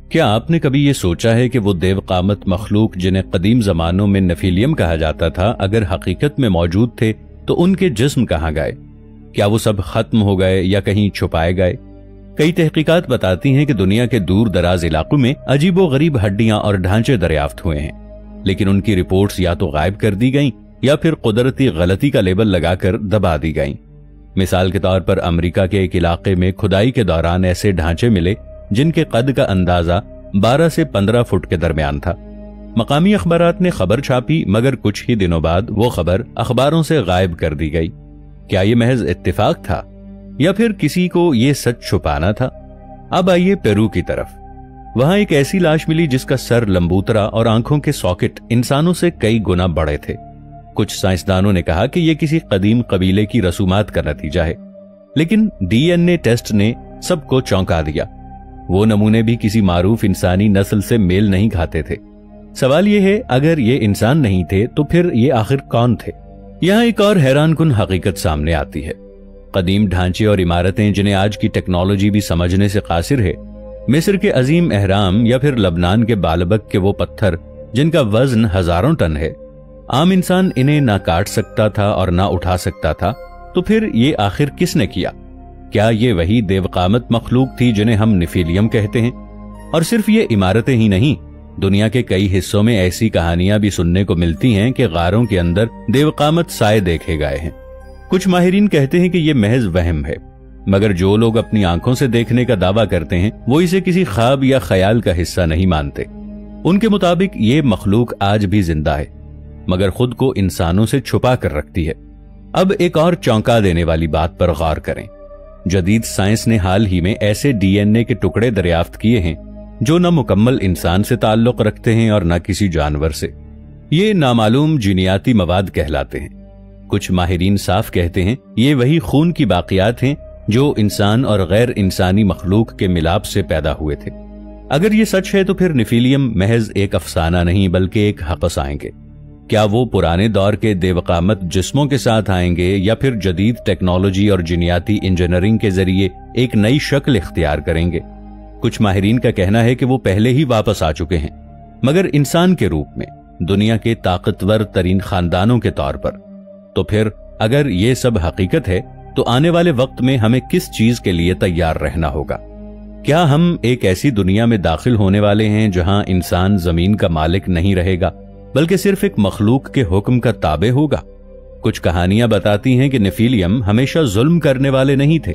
کیا آپ نے کبھی یہ سوچا ہے کہ وہ دیو قامت مخلوق جنہیں قدیم زمانوں میں نیفیلیم کہا جاتا تھا اگر حقیقت میں موجود تھے تو ان کے جسم کہاں گئے؟ کیا وہ سب ختم ہو گئے یا کہیں چھپائے گئے؟ کئی تحقیقات بتاتی ہیں کہ دنیا کے دور دراز علاقوں میں عجیب و غریب ہڈیاں اور ڈھانچے دریافت ہوئے ہیں، لیکن ان کی رپورٹس یا تو غائب کر دی گئیں یا پھر قدرتی غلطی کا لیبل لگا کر دبا دی گئیں۔ مثال کے طور پر امریکہ کے ایک علاقے میں کھدائی کے دوران ایسے ڈھانچے ملے جن کے قد کا اندازہ 12 سے 15 فٹ کے درمیان تھا۔ مقامی اخبارات نے خبر چھاپی مگر کچھ ہی دنوں بعد وہ خبر اخباروں سے غائب کر دی گئی۔ کیا یہ محض اتفاق تھا یا پھر کسی کو یہ سچ چھپانا تھا؟ اب آئیے پیرو کی طرف۔ وہاں ایک ایسی لاش ملی جس کا سر لمبوترا اور آنکھوں کے ساکٹ انسانوں سے کئی گنا بڑے تھے۔ کچھ سائنسدانوں نے کہا کہ یہ کسی قدیم قبیلے کی رسومات کا نتیجہ ہے، لیکن ڈی این اے ٹیسٹ نے سب کو چونکا دیا۔ وہ نمونے بھی کسی معروف انسانی نسل سے میل نہیں کھاتے تھے۔ سوال یہ ہے، اگر یہ انسان نہیں تھے تو پھر یہ آخر کون تھے؟ یہاں ایک اور حیران کن حقیقت سامنے آتی ہے۔ قدیم ڈھانچے اور عمارتیں جنہیں آج کی ٹیکنالوجی بھی سمجھنے سے قاصر ہے، مصر کے عظیم اہرام یا پھر لبنان کے بالبک کے وہ پتھر جن کا وزن ہزاروں ٹن ہے، عام انسان انہیں نہ کاٹ سکتا تھا اور نہ اٹھا سکتا تھا، تو پھر یہ آخر کس نے کیا؟ کیا یہ وہی دیو قامت مخلوق تھی جنہیں ہم نیفیلیم کہتے ہیں؟ اور صرف یہ عمارتیں ہی نہیں، دنیا کے کئی حصوں میں ایسی کہانیاں بھی سننے کو ملتی ہیں کہ غاروں کے اندر دیو قامت سائے دیکھے گئے ہیں۔ کچھ ماہرین کہتے ہیں کہ یہ محض وہم ہے، مگر جو لوگ اپنی آنکھوں سے دیکھنے کا دعویٰ کرتے ہیں وہ اسے کسی خواب یا خیال کا حصہ نہیں مانتے۔ ان کے مطابق یہ مخلوق آج بھی زندہ ہے، مگر خود کو انسانوں سے چھپا کر رکھتی ہے۔ اب ایک اور چونکا دینے والی بات پر غور کریں۔ جدید سائنس نے حال ہی میں ایسے ڈی این اے کے ٹکڑے دریافت کیے ہیں جو نہ مکمل انسان سے تعلق رکھتے ہیں اور نہ کسی جانور سے۔ یہ نامعلوم جینیاتی مواد کہلاتے ہیں۔ کچھ ماہرین صاف کہتے ہیں یہ وہی خون کی باقیات ہیں جو انسان اور غیر انسانی مخلوق کے ملاپ سے پیدا ہوئے تھے۔ اگر یہ سچ ہے تو پھر نیفیلیم محض ایک افسانہ نہیں بلکہ ایک حقص آئیں گے۔ کیا وہ پرانے دور کے دیو قامت جسموں کے ساتھ آئیں گے یا پھر جدید ٹیکنالوجی اور جینیاتی انجینئرنگ کے ذریعے ایک نئی شکل اختیار کریں گے؟ کچھ ماہرین کا کہنا ہے کہ وہ پہلے ہی واپس آ چکے ہیں، مگر انسان کے روپ میں، دنیا کے طاقتور ترین خاندانوں کے طور پر۔ تو پھر اگر یہ سب حقیقت ہے تو آنے والے وقت میں ہمیں کس چیز کے لیے تیار رہنا ہوگا؟ کیا ہم ایک ایسی دنیا میں داخل ہونے والے ہیں جہاں انسان زمین کا مالک نہیں رہے گا بلکہ صرف ایک مخلوق کے حکم کا تابع ہوگا؟ کچھ کہانیاں بتاتی ہیں کہ نیفیلیم ہمیشہ ظلم کرنے والے نہیں تھے۔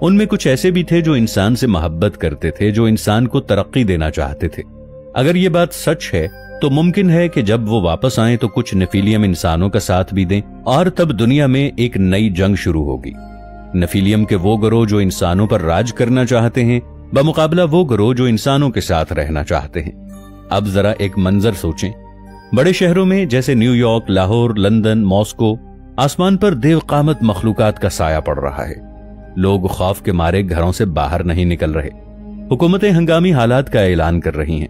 ان میں کچھ ایسے بھی تھے جو انسان سے محبت کرتے تھے، جو انسان کو ترقی دینا چاہتے تھے۔ اگر یہ بات سچ ہے تو ممکن ہے کہ جب وہ واپس آئیں تو کچھ نیفیلیم انسانوں کا ساتھ بھی دیں، اور تب دنیا میں ایک نئی جنگ شروع ہوگی۔ نیفیلیم کے وہ گروہ جو انسانوں پر راج کرنا چاہتے ہیں، بمقابلہ وہ گروہ جو انسانوں کے ساتھ رہنا چاہتے ہیں۔ اب ذرا ایک منظر سوچیں۔ بڑے شہروں میں جیسے new York, Lahore, London, Moscow, آسمان پر دیو قامت مخلوقات کا سایہ پڑ رہا ہے۔ لوگ خوف کے مارے گھروں سے باہر نہیں نکل رہے۔ حکومتیں ہنگامی حالات کا اعلان کر رہی ہیں۔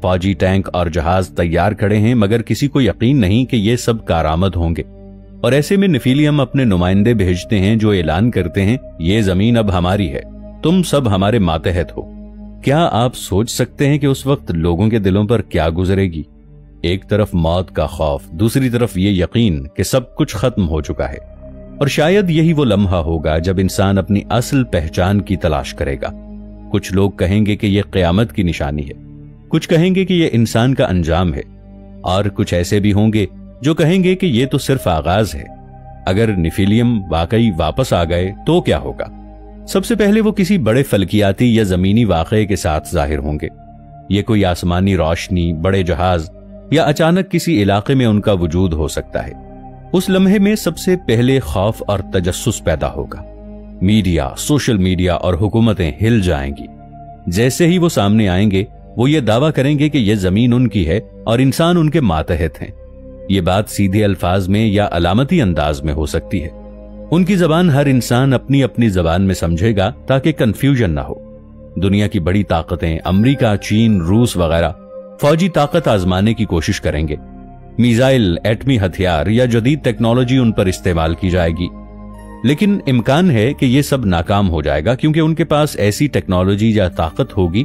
فوجی ٹینک اور جہاز تیار کھڑے ہیں، مگر کسی کو یقین نہیں کہ یہ سب کارآمد ہوں گے۔ اور ایسے میں نیفیلیم اپنے نمائندے بھیجتے ہیں جو اعلان کرتے ہیں یہ زمین اب ہماری ہے، تم سب ہمارے ماتحت ہو۔ کیا آپ سوچ سکتے ہیں کہ اس وقت لوگوں کے دلوں پر کیا گزرے گی؟ ایک طرف موت کا خوف، دوسری طرف یہ یقین کہ سب کچھ ختم ہو چکا ہے۔ اور شاید یہی وہ لمحہ ہوگا جب انسان اپنی اصل پہچان کی تلاش کرے گا۔ کچھ لوگ کہیں گے کہ یہ قیامت کی نشانی ہے، کچھ کہیں گے کہ یہ انسان کا انجام ہے، اور کچھ ایسے بھی ہوں گے جو کہیں گے کہ یہ تو صرف آغاز ہے۔ اگر نیفیلیم واقعی واپس آ گئے تو کیا ہوگا؟ سب سے پہلے وہ کسی بڑے فلکیاتی یا زمینی واقعے کے ساتھ ظاہر ہوں گے۔ یہ کوئی آسمانی روشنی، بڑے جہاز، یا اچانک کسی علاقے میں ان کا وجود ہو سکتا ہے۔ اس لمحے میں سب سے پہلے خوف اور تجسس پیدا ہوگا۔ میڈیا، سوشل میڈیا اور حکومتیں ہل جائیں گی۔ جیسے ہی وہ سامنے آئیں گے وہ یہ دعویٰ کریں گے کہ یہ زمین ان کی ہے اور انسان ان کے ماتحت ہیں۔ یہ بات سیدھے الفاظ میں یا علامتی انداز میں ہو سکتی ہے۔ ان کی زبان ہر انسان اپنی اپنی زبان میں سمجھے گا تاکہ کنفیوژن نہ ہو۔ دنیا کی بڑی طاقتیں، امریکہ، چین، روس وغیرہ، فوجی طاقت آزمانے کی کوشش کریں گے۔ میزائل، ایٹمی ہتھیار یا جدید ٹیکنالوجی ان پر استعمال کی جائے گی، لیکن امکان ہے کہ یہ سب ناکام ہو جائے گا کیونکہ ان کے پاس ایسی ٹیکنالوجی یا طاقت ہوگی